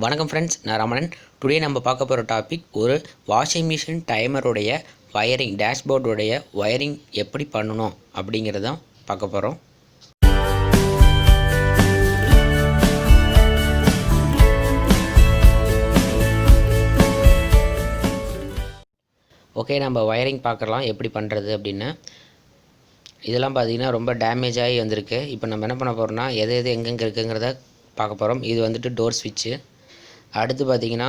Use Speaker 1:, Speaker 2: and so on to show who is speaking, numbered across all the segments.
Speaker 1: வணக்கம் ஃப்ரெண்ட்ஸ், நான் ரமணன். டுடே நம்ம பார்க்க போகிற டாபிக் ஒரு வாஷிங் மிஷின் டைமருடைய வயரிங், டேஷ்போர்டுடைய வயரிங் எப்படி பண்ணணும் அப்படிங்கிறதான் பார்க்க போகிறோம். ஓகே, நம்ம வயரிங் பார்க்கலாம் எப்படி பண்ணுறது அப்படின்னு. இதெல்லாம் பார்த்திங்கன்னா ரொம்ப டேமேஜ் ஆகி வந்திருக்கு. இப்போ நம்ம என்ன பண்ண போகிறோம்னா எது எங்கெங்கே இருக்குங்கிறத பார்க்க போகிறோம். இது வந்துட்டு டோர் ஸ்விட்ச்சு. அடுத்து பார்த்திங்கன்னா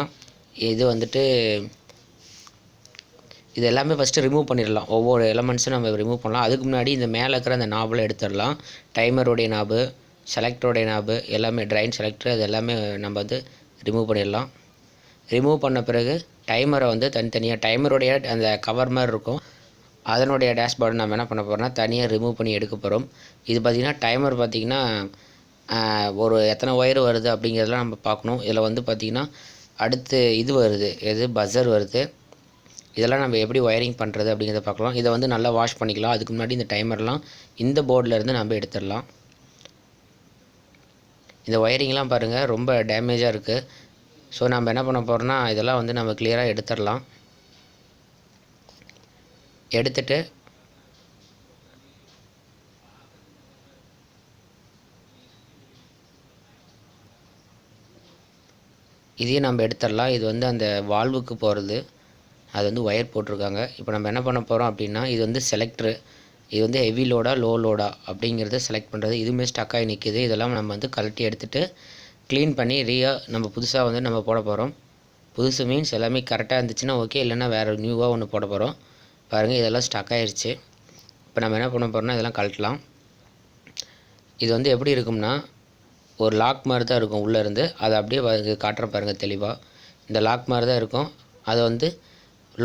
Speaker 1: இது எல்லாமே ஃபஸ்ட்டு ரிமூவ் பண்ணிடலாம். ஒவ்வொரு எலமெண்ட்ஸும் நம்ம ரிமூவ் பண்ணலாம். அதுக்கு முன்னாடி இந்த மேலே இருக்கிற அந்த நாபில் எடுத்துடலாம். டைமருடைய நாபு, செலக்டருடைய நாபு, எல்லாமே ட்ரைன் செலக்டர், அது எல்லாமே நம்ம ரிமூவ் பண்ணிடலாம். ரிமூவ் பண்ண பிறகு டைமரை தனித்தனியாக டைமருடைய அந்த கவர் மாதிரி இருக்கும், அதனுடைய டேஷ்போர்டு நம்ம என்ன பண்ண போகிறோம்னா தனியாக ரிமூவ் பண்ணி எடுக்க போகிறோம். இது பார்த்திங்கன்னா டைமர் பார்த்திங்கன்னா ஒரு எத்தனை ஒயர் வருது அப்படிங்கிறதெல்லாம் நம்ம பார்க்கணும். இதில் பார்த்திங்கன்னா அடுத்து இது வருது, பஸர் வருது. இதெல்லாம் நம்ம எப்படி ஒயரிங் பண்ணுறது அப்படிங்கிறத பார்க்கலாம். இதை நல்லா வாஷ் பண்ணிக்கலாம். அதுக்கு முன்னாடி இந்த டைமர்லாம் இந்த போர்டிலேருந்து நம்ம எடுத்துடலாம். இந்த ஒயரிங்லாம் பாருங்கள் ரொம்ப டேமேஜாக இருக்குது. ஸோ நம்ம என்ன பண்ண போகிறோம்னா இதெல்லாம் நம்ம கிளியராக எடுத்துடலாம். எடுத்துட்டு இதையும் நம்ம எடுத்துடலாம். இது அந்த வால்வுக்கு போகிறது, அது ஒயர் போட்டிருக்காங்க. இப்போ நம்ம என்ன பண்ண போகிறோம் அப்படின்னா இது செலக்டரு. இது ஹெவி லோடா லோ லோடா அப்படிங்கிறத செலக்ட் பண்ணுறது. இதுவுமே ஸ்டக்காகி நிற்கிது. இதெல்லாம் நம்ம கழட்டி எடுத்துகிட்டு க்ளீன் பண்ணி நம்ம புதுசாக நம்ம போட போகிறோம். புதுசு மீன்ஸ் எல்லாமே கரெக்டாக இருந்துச்சுன்னா ஓகே, இல்லைன்னா வேறு நியூவாக ஒன்று போட போகிறோம். பாருங்கள், இதெல்லாம் ஸ்டக் ஆகிடுச்சு. இப்போ நம்ம என்ன பண்ண போகிறோம்னா இதெல்லாம் கழட்டலாம். இது எப்படி இருக்கும்னா ஒரு லாக் மாதிரி தான் இருக்கும் உள்ளேருந்து. அதை அப்படியே காட்டுற பாருங்கள் தெளிவாக. இந்த லாக் மாதிரி தான் இருக்கும். அதை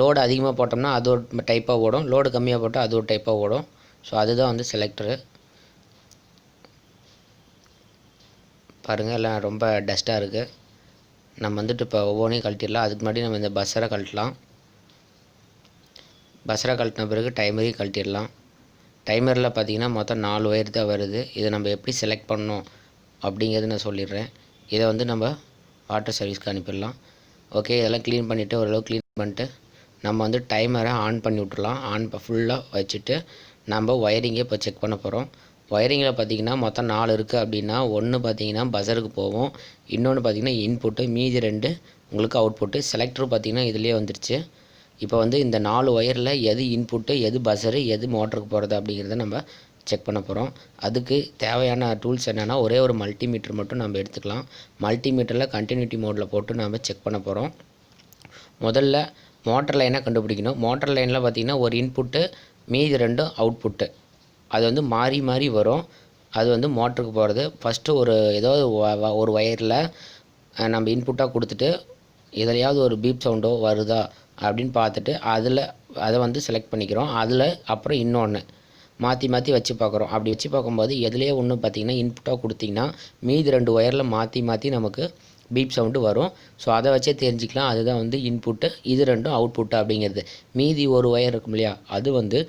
Speaker 1: லோடு அதிகமாக போட்டோம்னா அது ஒரு டைப்பாக ஓடும், லோடு கம்மியாக போட்டால் அது ஒரு டைப்பாக ஓடும். ஸோ அதுதான் செலக்டரு. பாருங்கள், எல்லாம் ரொம்ப டஸ்ட்டாக இருக்குது. நம்ம இப்போ ஒவ்வொன்றையும் கழட்டிடலாம். அதுக்கு முன்னாடி நம்ம இந்த பஸ்ஸரை கழட்டலாம். பஸ்ஸரை கழட்டின பிறகு டைமரையும் கழட்டிடலாம். டைமரில் பார்த்திங்கன்னா மொத்தம் 4 ஒயர் தான் வருது. இதை நம்ம எப்படி செலக்ட் பண்ணணும் அப்படிங்கிறது நான் சொல்லிடுறேன். இதை நம்ம வாட்டர் சர்வீஸ்க்கு அனுப்பிடலாம். ஓகே, இதெல்லாம் க்ளீன் பண்ணிவிட்டு ஓரளவு க்ளீன் பண்ணிட்டு நம்ம டைமரை ஆன் பண்ணி விட்றலாம். ஆன் ஃபுல்லாக வச்சுட்டு நம்ம ஒயரிங்கை இப்போ செக் பண்ண போகிறோம். ஒயரிங்கில் பார்த்திங்கன்னா மொத்தம் 4 இருக்குது அப்படின்னா, ஒன்று பார்த்திங்கன்னா பஸருக்கு போகும், இன்னொன்று பார்த்திங்கன்னா இன்புட்டு, மீதி 2 உங்களுக்கு அவுட்புட்டு. செலக்டர் பார்த்திங்கன்னா இதுலேயே வந்துருச்சு. இப்போ இந்த 4 ஒயரில் எது இன்புட்டு, எது பஸரு, எது மோட்டருக்கு போகிறது அப்படிங்கிறத நம்ம செக் பண்ண போகிறோம். அதுக்கு தேவையான டூல்ஸ் என்னென்னா ஒரே ஒரு மல்டிமீட்டர் மட்டும் நம்ம எடுத்துக்கலாம். மல்டிமீட்டரில் கண்டினியூட்டி மோடில் போட்டு நம்ம செக் பண்ண போகிறோம். முதல்ல மோட்டர் லைனை கண்டுபிடிக்கணும். மோட்டர் லைனில் பார்த்திங்கன்னா ஒரு இன்புட்டு, மீதி 2 அவுட்புட்டு. அது மாறி மாறி வரும். அது மோட்டருக்கு போகிறது. ஃபஸ்ட்டு ஒரு ஒயரில் நம்ம இன்புட்டாக கொடுத்துட்டு எதுலையாவது ஒரு பீப் சவுண்டோ வருதா அப்படின்னு பார்த்துட்டு அதை செலக்ட் பண்ணிக்கிறோம். அதில் அப்புறம் இன்னொன்று மாற்றி வச்சு பார்க்குறோம். அப்படி வச்சு பார்க்கும்போது எதுலேயே ஒன்று பார்த்திங்கன்னா இன்புட்டாக கொடுத்திங்கன்னா மீதி 2 ஒயரில் மாற்றி நமக்கு பீப் சவுண்டு வரும். ஸோ அதை வச்சே தெரிஞ்சிக்கலாம் அதுதான் இன்புட்டு, இது 2 அவுட்புட்டு அப்படிங்கிறது. மீதி ஒரு ஒயர் இருக்கும் இல்லையா, அது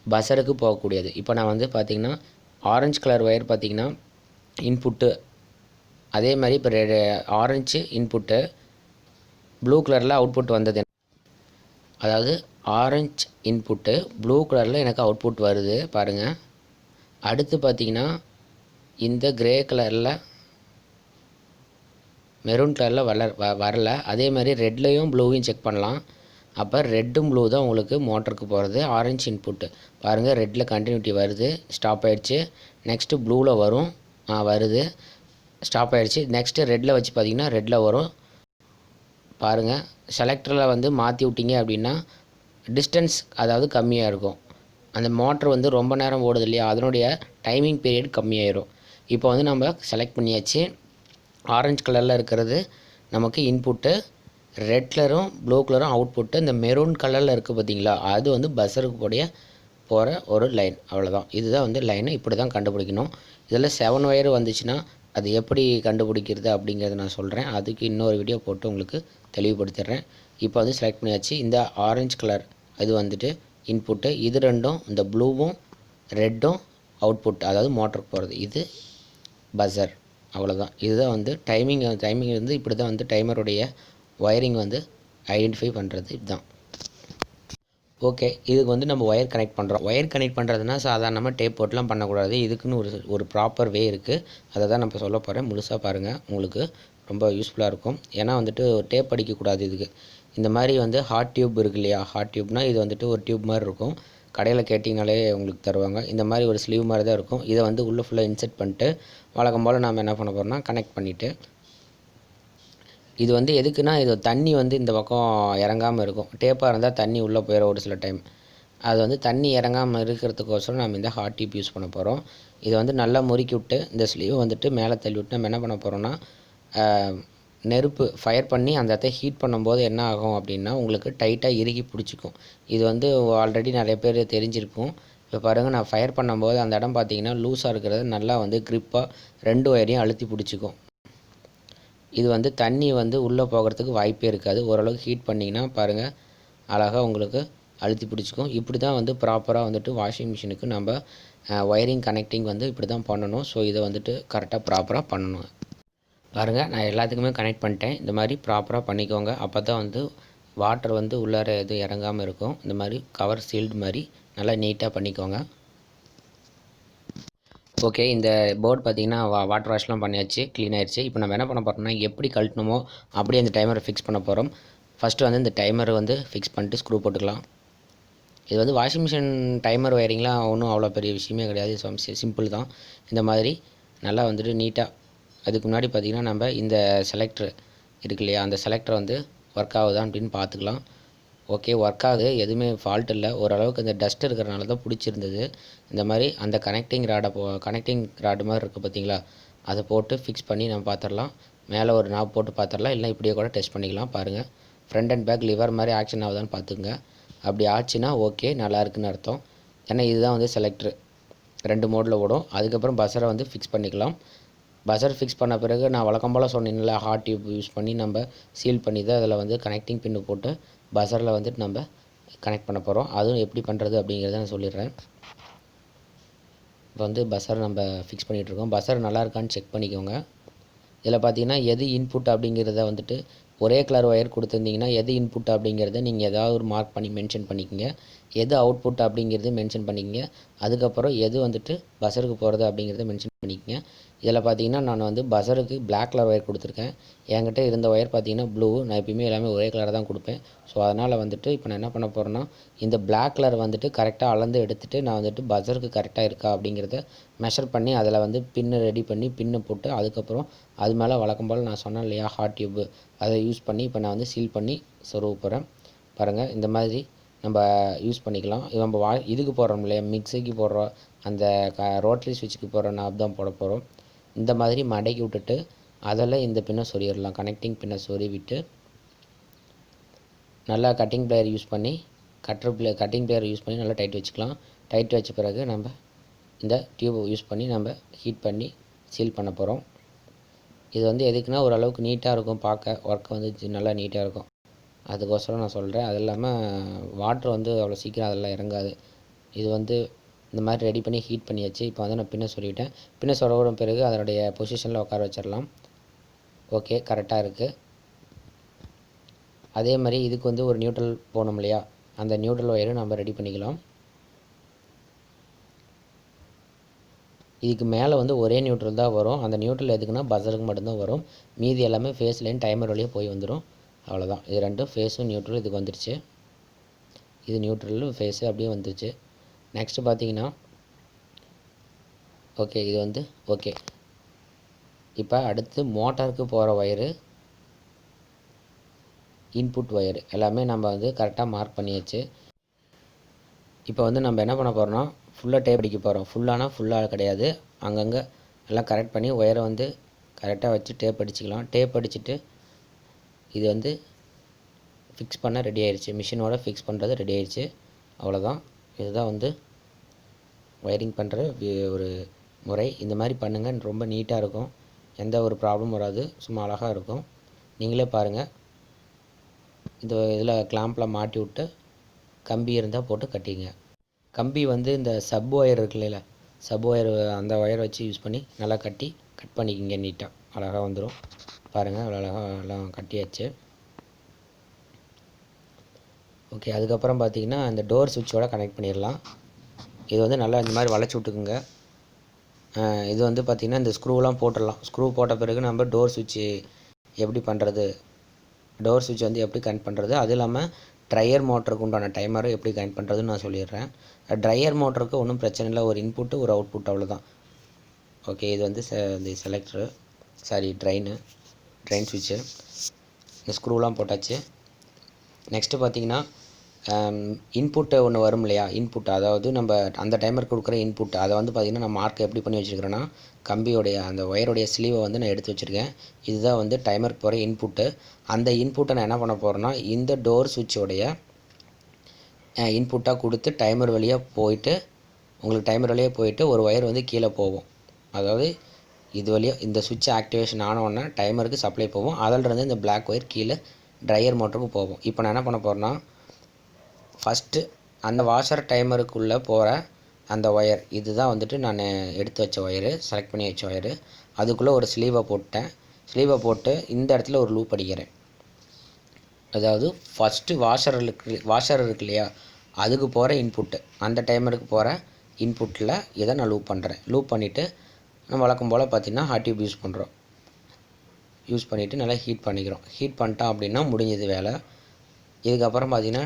Speaker 1: பஸருக்கு போகக்கூடியது. இப்போ நான் பார்த்திங்கன்னா ஆரஞ்சு கலர் ஒயர் பார்த்திங்கன்னா இன்புட்டு, அதே மாதிரி இப்போ ஆரஞ்சு இன்புட்டு, ப்ளூ கலரில் அவுட்புட் வந்தது. அதாவது ஆரஞ்சு இன்புட்டு, ப்ளூ கலரில் எனக்கு அவுட்புட் வருது பாருங்கள். அடுத்து பார்த்திங்கன்னா இந்த கிரே கலரில், மெரூன் கலரில் வரல. அதே மாதிரி ரெட்லையும் ப்ளூவையும் செக் பண்ணலாம். அப்போ ரெட்டும் ப்ளூ தான் உங்களுக்கு மோட்டருக்கு போகிறது. ஆரஞ்சு இன்புட்டு பாருங்கள், ரெட்டில் கண்டினியூட்டி வருது, ஸ்டாப் ஆகிடுச்சு. நெக்ஸ்ட்டு ப்ளூவில் வரும், வருது, ஸ்டாப் ஆகிடுச்சு. நெக்ஸ்ட்டு ரெட்டில் வச்சு பார்த்திங்கன்னா ரெட்டில் வரும் பாருங்கள். செலக்டரில் மாற்றி விட்டிங்க அப்படின்னா டிஸ்டன்ஸ் அதாவது கம்மியாக இருக்கும். அந்த மோட்ரு ரொம்ப நேரம் ஓடுது இல்லையா, அதனுடைய டைமிங் பீரியட் கம்மியாயிரும். இப்போ நம்ம செலக்ட் பண்ணியாச்சு. ஆரஞ்சு கலரில் இருக்கிறது நமக்கு இன்புட்டு, ரெட் கலரும் ப்ளூ கலரும் அவுட்புட்டு. இந்த மெரூன் கலரில் இருக்குது பார்த்திங்களா, அது பஸருக்கு போகிற ஒரு லைன். அவ்வளோதான், இதுதான் லைனு. இப்படி தான் கண்டுபிடிக்கணும். இதில் 7 ஒயர் வந்துச்சுன்னா அது எப்படி கண்டுபிடிக்கிறது அப்படிங்கிறத நான் சொல்கிறேன். அதுக்கு இன்னொரு வீடியோ போட்டு உங்களுக்கு தெளிவுபடுத்திடுறேன். இப்போ செலக்ட் பண்ணியாச்சு. இந்த ஆரஞ்சு கலர் இது இன்புட்டு, இது 2ம் இந்த ப்ளூவும் ரெட்டும் அவுட்புட், அதாவது மோட்டருக்கு போகிறது. இது பஸர் அவ்வளோதான். இதுதான் வந்து டைமிங் வந்து இப்படி தான் வந்து டைமருடைய ஒயரிங் வந்து ஐடென்டிஃபை பண்ணுறது இதுதான். ஓகே, இதுக்கு வந்து நம்ம ஒயர் கனெக்ட் பண்ணுறோம். ஒயர் கனெக்ட் பண்ணுறதுனா சாதாரணமாக டேப் போட்டுலாம் பண்ணக்கூடாது. இதுக்குன்னு ஒரு ப்ராப்பர் வே இருக்குது. அதை தான் நம்ம சொல்ல போகிறேன். முழுசாக பாருங்கள், உங்களுக்கு ரொம்ப யூஸ்ஃபுல்லாக இருக்கும். ஏன்னா வந்துட்டு டேப் அடிக்கக்கூடாது இதுக்கு. இந்த மாதிரி வந்து ஹாட் டியூப் இருக்கு இல்லையா, ஹாட் டியூப்னால் இது வந்துட்டு ஒரு டியூப் மாதிரி இருக்கும். கடையில் கேட்டிங்கனாலே உங்களுக்கு தருவாங்க. இந்த மாதிரி ஒரு ஸ்லீவ் மாதிரி தான் இருக்கும். இதை வந்து உள்ளே ஃபுல்லாக இன்செர்ட் பண்ணிட்டு வழக்கம் போல் நம்ம என்ன பண்ண போகிறோம்னா கனெக்ட் பண்ணிவிட்டு, இது வந்து எதுக்குன்னா இது தண்ணி வந்து இந்த பக்கம் இறங்காமல் இருக்கும். டேப்பாக இருந்தால் தண்ணி உள்ளே போயிடும் ஒரு சில டைம். அது வந்து தண்ணி இறங்காமல் இருக்கிறதுக்கோசரம் நம்ம இந்த ஹாட் டியூப் யூஸ் பண்ண போகிறோம். இதை வந்து நல்லா முறுக்கி விட்டு இந்த ஸ்லீவ் வந்துட்டு மேலே தள்ளி விட்டு நம்ம என்ன பண்ண போகிறோம்னா நெருப்பு ஃபயர் பண்ணி அந்த இடத்த ஹீட் பண்ணும்போது என்ன ஆகும் அப்படின்னா உங்களுக்கு டைட்டாக இறுகி பிடிச்சிக்கும். இது வந்து ஆல்ரெடி நிறைய பேர் தெரிஞ்சிருக்கும். இப்போ பாருங்கள், நான் ஃபயர் பண்ணும்போது அந்த இடம் பார்த்தீங்கன்னா லூஸாக இருக்கிறது நல்லா வந்து க்ரிப்பாக 2 ஒயரையும் அழுத்தி பிடிச்சிக்கும். இது வந்து தண்ணி வந்து உள்ளே போகிறதுக்கு வாய்ப்பே இருக்காது. ஓரளவுக்கு ஹீட் பண்ணிங்கன்னா பாருங்கள், அழகாக உங்களுக்கு அழுத்தி பிடிச்சிக்கும். இப்படி தான் வந்து ப்ராப்பராக வந்துட்டு வாஷிங் மிஷினுக்கு நம்ம ஒயரிங் கனெக்டிங் வந்து இப்படி தான் பண்ணணும். ஸோ இதை வந்துட்டு கரெக்டாக ப்ராப்பராக பண்ணணும். பாருங்கள், நான் எல்லாத்துக்குமே கனெக்ட் பண்ணிட்டேன். இந்த மாதிரி ப்ராப்பராக பண்ணிக்கோங்க. அப்போ தான் வந்து வாட்டர் வந்து உள்ளார எதுவும் இறங்காமல் இருக்கும். இந்த மாதிரி கவர் சீல்டு மாதிரி நல்லா நீட்டாக பண்ணிக்கோங்க. ஓகே, இந்த போர்டு பார்த்திங்கன்னா வாட்டர் வாஷ்லாம் பண்ணியாச்சு, க்ளீன் ஆயிடுச்சு. இப்போ நம்ம என்ன பண்ண போகிறோம்னா எப்படி கழட்டணுமோ அப்படியே அந்த டைமரை ஃபிக்ஸ் பண்ண போகிறோம். ஃபஸ்ட்டு வந்து இந்த டைமரை வந்து ஃபிக்ஸ் பண்ணிட்டு ஸ்க்ரூ போட்டுக்கலாம். இது வந்து வாஷிங் மிஷின் டைமர் ஒயரிங்லாம் ஒன்றும் அவ்வளோ பெரிய விஷயமே கிடையாது. சிம்பிள் தான். இந்த மாதிரி நல்லா வந்துட்டு நீட்டாக அதுக்கு முன்னாடி பார்த்திங்கன்னா நம்ம இந்த செலக்டர் இருக்கு இல்லையா, அந்த செலக்டர் வந்து ஒர்க் ஆகுதா அப்படின்னு பார்த்துக்கலாம். ஓகே, ஒர்க் ஆகுது, எதுவுமே ஃபால்ட் இல்லை. ஓரளவுக்கு இந்த டஸ்ட் இருக்கிறனால தான் பிடிச்சிருந்தது. இந்த மாதிரி அந்த கனெக்டிங் ராடு மாதிரி இருக்குது பார்த்தீங்களா, அதை போட்டு ஃபிக்ஸ் பண்ணி நம்ம பார்த்துடலாம். மேலே ஒரு நாப் போட்டு பார்த்துடலாம். இல்லை இப்படியே கூட டெஸ்ட் பண்ணிக்கலாம். பாருங்கள், ஃப்ரண்ட் அண்ட் பேக் லிவர் மாதிரி ஆக்ஷன் ஆகுதான்னு பார்த்துக்குங்க. அப்படி ஆச்சுன்னா ஓகே, நல்லா இருக்குன்னு அர்த்தம். ஏன்னா இதுதான் வந்து செலக்டர் 2 மோடில் ஓடும். அதுக்கப்புறம் பஸரை வந்து ஃபிக்ஸ் பண்ணிக்கலாம். பஸர் ஃபிக்ஸ் பண்ண பிறகு நான் வழக்கம் போல் சொன்னீங்களா, ஹாட் டியூப் யூஸ் பண்ணி நம்ம சீல் பண்ணி தான் அதில் வந்து கனெக்டிங் பின்னு போட்டு பஸரில் வந்துட்டு நம்ம கனெக்ட் பண்ண போகிறோம். அதுவும் எப்படி பண்ணுறது அப்படிங்கிறத நான் சொல்லிடுறேன். இப்போ வந்து பஸர் நம்ம ஃபிக்ஸ் பண்ணிகிட்ருக்கோம். பஸர் நல்லா இருக்கான்னு செக் பண்ணிக்கோங்க. இதில் பார்த்தீங்கன்னா எது இன்புட் அப்படிங்கிறத வந்துட்டு ஒரே கலர் ஒயர் கொடுத்துருந்தீங்கன்னா எது இன்புட் அப்படிங்கிறத நீங்கள் ஏதாவது ஒரு மார்க் பண்ணி மென்ஷன் பண்ணிக்கோங்க. எது அவுட்புட் அப்படிங்கிறது மென்ஷன் பண்ணிக்கோங்க. அதுக்கப்புறம் எது வந்துட்டு பஸருக்கு போகிறது அப்படிங்கிறத மென்ஷன் பண்ணிக்கோங்க. இதில் பார்த்தீங்கன்னா நான் வந்து பஸருக்கு பிளாக் கலர் ஒயர் கொடுத்துருக்கேன். என்கிட்ட இருந்த ஒயர் பார்த்தீங்கன்னா ப்ளூ. நான் எப்பயுமே எல்லாமே ஒரே கலர் தான் கொடுப்பேன். ஸோ அதனால் வந்துட்டு இப்போ நான் என்ன பண்ண போகிறேன்னா இந்த பிளாக் கலர் வந்துட்டு கரெக்டாக அளந்து எடுத்துகிட்டு நான் வந்துட்டு பஸருக்கு கரெக்டாக இருக்கா அப்படிங்கிறத மெஷர் பண்ணி அதில் வந்து பின்னு ரெடி பண்ணி பின்னு போட்டு அதுக்கப்புறம் அது மேலே வழக்கம் போல் நான் சொன்னேன் இல்லையா ஹாட் டியூப்பு, அதை யூஸ் பண்ணி இப்போ நான் வந்து சீல் பண்ணி சொருவ போகிறேன். பாருங்கள், இந்த மாதிரி நம்ம யூஸ் பண்ணிக்கலாம். நம்ம இதுக்கு போடுறோம் இல்லையா, மிக்ஸிக்கு போடுறோம், அந்த ரோட்டரி ஸ்விட்சுக்கு போடுற நாப் தான் போட போகிறோம். இந்த மாதிரி மடக்கி விட்டுட்டு அதில் இந்த பின்னை சொருகிடலாம். கனெக்டிங் பின்னை சொருவிட்டு நல்லா கட்டிங் பிளேயர் யூஸ் பண்ணி கட்டிங் பிளேயர் யூஸ் பண்ணி நல்லா டைட் வச்சுக்கலாம். டைட் வச்ச பிறகு நம்ம இந்த டியூப் யூஸ் பண்ணி நம்ம ஹீட் பண்ணி சீல் பண்ண போகிறோம். இது வந்து எதுக்குன்னா ஓரளவுக்கு நீட்டாக இருக்கும், பார்க்க ஒர்க் வந்து நல்லா நீட்டாக இருக்கும். அதுக்கோசரம் நான் சொல்கிறேன். அது இல்லாமல் வாட்ரு வந்து அவ்வளோ சீக்கிரம் அதெல்லாம் இறங்காது. இது வந்து இந்த மாதிரி ரெடி பண்ணி ஹீட் பண்ணியாச்சு. இப்போ வந்து நான் பின்ன சொல்லிவிட்டேன். பின்ன சொருவின பிறகு அதனுடைய பொசிஷனில் உட்கார வச்சிடலாம். ஓகே, கரெக்டாக இருக்குது. அதே மாதிரி இதுக்கு வந்து ஒரு நியூட்ரல் போகணும் இல்லையா, அந்த நியூட்ரல் ஒயரும் நம்ம ரெடி பண்ணிக்கலாம். இதுக்கு மேலே வந்து ஒரே நியூட்ரல் தான் வரும். அந்த நியூட்ரல் எதுக்குன்னா பஸருக்கு மட்டும்தான் வரும். மீதி எல்லாமே ஃபேஸ் லைன் டைமர் வழியாக போய் வந்துடும். அவ்வளோதான். இது ரெண்டும் ஃபேஸும் நியூட்ரல் இதுக்கு வந்துருச்சு. இது நியூட்ரலும் ஃபேஸு அப்படியே வந்துருச்சு. நெக்ஸ்ட்டு பார்த்தீங்கன்னா ஓகே, இது வந்து ஓகே. இப்போ அடுத்து மோட்டாருக்கு போகிற ஒயரு, இன்புட் ஒயரு எல்லாமே நம்ம வந்து கரெக்டாக மார்க் பண்ணியாச்சு. இப்போ வந்து நம்ம என்ன பண்ண போகிறோம்னா ஃபுல்லாக டேப் அடிக்க போகிறோம். ஃபுல்லாக கிடையாது, அங்கங்கே எல்லாம் கரெக்ட் பண்ணி ஒயரை வந்து கரெக்டாக வச்சு டேப் அடிச்சுக்கலாம். டேப் அடிச்சுட்டு இது வந்து ஃபிக்ஸ் பண்ண ரெடி ஆயிடுச்சு. மிஷினோட ஃபிக்ஸ் பண்ணுறது ரெடி ஆயிடுச்சு. அவ்வளோதான். இதுதான் வந்து ஒயரிங் பண்ணுற ஒரு முறை. இந்த மாதிரி பண்ணுங்கள், ரொம்ப நீட்டாக இருக்கும். எந்த ஒரு ப்ராப்ளமும் வராது, சும்மா அழகாக இருக்கும். நீங்களே பாருங்கள். இதில் கிளாம்பில் மாட்டி விட்டு கம்பி இருந்தால் போட்டு கட்டிங்க. கம்பி வந்து இந்த சப் ஒயர் இருக்கு இல்லைல்ல, சப் ஒயர் அந்த ஒயர் வச்சு யூஸ் பண்ணி நல்லா கட்டி கட் பண்ணிக்கிங்க நீட்டாக, அழகாக வந்துடும். பாருங்கள் அவ்வளோ அழகாக எல்லாம் கட்டியாச்சு. ஓகே, அதுக்கப்புறம் பார்த்தீங்கன்னா இந்த டோர் சுவிட்சோட கனெக்ட் பண்ணிடலாம். இது வந்து நல்லா இந்த மாதிரி வளைச்சி விட்டுக்குங்க. இது வந்து பார்த்திங்கன்னா இந்த ஸ்க்ரூலாம் போட்டுடலாம். ஸ்க்ரூ போட்ட பிறகு நம்ம டோர் சுவிட்சு எப்படி பண்ணுறது, டோர் சுவிட்ச் வந்து எப்படி கனெக்ட் பண்ணுறது, அது இல்லாமல் ட்ரையர் மோட்டருக்கு உண்டான டைமரை எப்படி கனெக்ட் பண்ணுறதுன்னு நான் சொல்லிடுறேன். ட்ரையர் மோட்டருக்கு ஒன்றும் பிரச்சனை இல்லை, ஒரு இன்புட்டு ஒரு அவுட்புட் அவ்வளோதான். ஓகே, இது வந்து இந்த செலக்டரு, சாரி ட்ரெயின் சுவிட்சு. இந்த ஸ்க்ரூலாம் போட்டாச்சு. நெக்ஸ்ட்டு பார்த்திங்கன்னா இன்புட்டு ஒன்று வரும் இல்லையா, இன்புட், அதாவது நம்ம அந்த டைமருக்கு கொடுக்குற இன்புட், அதை வந்து பார்த்திங்கன்னா நான் மார்க் எப்படி பண்ணி வச்சுருக்கிறேன்னா, கம்பியோடைய அந்த ஒயருடைய ஸ்லீவை வந்து நான் எடுத்து வச்சுருக்கேன். இதுதான் வந்து டைமருக்கு போகிற இன்புட்டு. அந்த இன்புட்டை நான் என்ன பண்ண போகிறேன்னா, இந்த டோர் சுவிட்சோடைய இன்புட்டாக கொடுத்து டைமர் வழியாக போயிட்டு, உங்களுக்கு டைமர் வழியாக போயிட்டு ஒரு ஒயர் வந்து கீழே போகும். அதாவது இது வழியாக இந்த சுவிட்ச் ஆக்டிவேஷன் ஆனவுடனே டைமருக்கு சப்ளை போகும். அதிலிருந்து இந்த பிளாக் ஒயர் கீழே ட்ரையர் மோட்டருக்கு போகும். இப்போ நான் என்ன பண்ண போகிறேன்னா, ஃபஸ்ட்டு அந்த வாஷர் டைமருக்குள்ளே போகிற அந்த ஒயர், இதுதான் வந்துட்டு நான் எடுத்து வச்ச ஒயரு, செலக்ட் பண்ணி வச்ச ஒயரு. அதுக்குள்ளே ஒரு ஸ்லீவை போட்டேன். ஸ்லீவை போட்டு இந்த இடத்துல ஒரு லூப் அடிக்கிறேன். அதாவது ஃபஸ்ட்டு வாஷர் இருக்கு இல்லையா, அதுக்கு போகிற இன்புட்டு, அந்த டைமருக்கு போகிற இன்புட்டில் இதை நான் லூப் பண்ணுறேன். லூப் பண்ணிவிட்டு நம்ம வழக்கம் போல் பார்த்திங்கன்னா ஹாட் டியூப் யூஸ் பண்ணிவிட்டு நல்லா ஹீட் பண்ணிக்கிறோம். ஹீட் பண்ணிட்டோம் அப்படின்னா முடிஞ்சது வேலை. இதுக்கப்புறம் பார்த்திங்கன்னா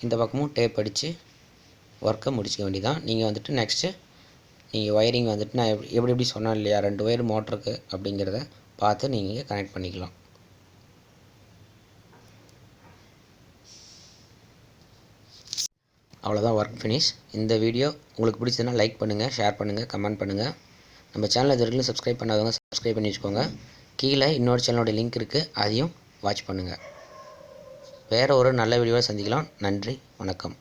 Speaker 1: இந்த பக்கமும் டேப் அடித்து ஒர்க்கை முடிச்சிக்க வேண்டியதான். நீங்கள் வந்துட்டு நெக்ஸ்ட்டு நீங்கள் ஒயரிங் வந்துட்டு நான் எப்படி சொன்னேன் இல்லையா, 2 ஒயர் மோட்டருக்கு அப்படிங்கிறத பார்த்து நீங்கள் கனெக்ட் பண்ணிக்கலாம். அவ்வளோதான், ஒர்க் ஃபினிஷ். இந்த வீடியோ உங்களுக்கு பிடிச்சதுன்னா லைக் பண்ணுங்கள், ஷேர் பண்ணுங்கள், கமெண்ட் பண்ணுங்கள். நம்ம சேனலை இது வரைக்கும் சப்ஸ்கிரைப் பண்ணாதவங்க சப்ஸ்கிரைப் பண்ணி வச்சுக்கோங்க. கீழே இன்னொரு சேனலோட லிங்க் இருக்குது, அதையும் வாட்ச் பண்ணுங்கள். வேறு ஒரு நல்ல வீடியோவை சந்திக்கலாம். நன்றி, வணக்கம்.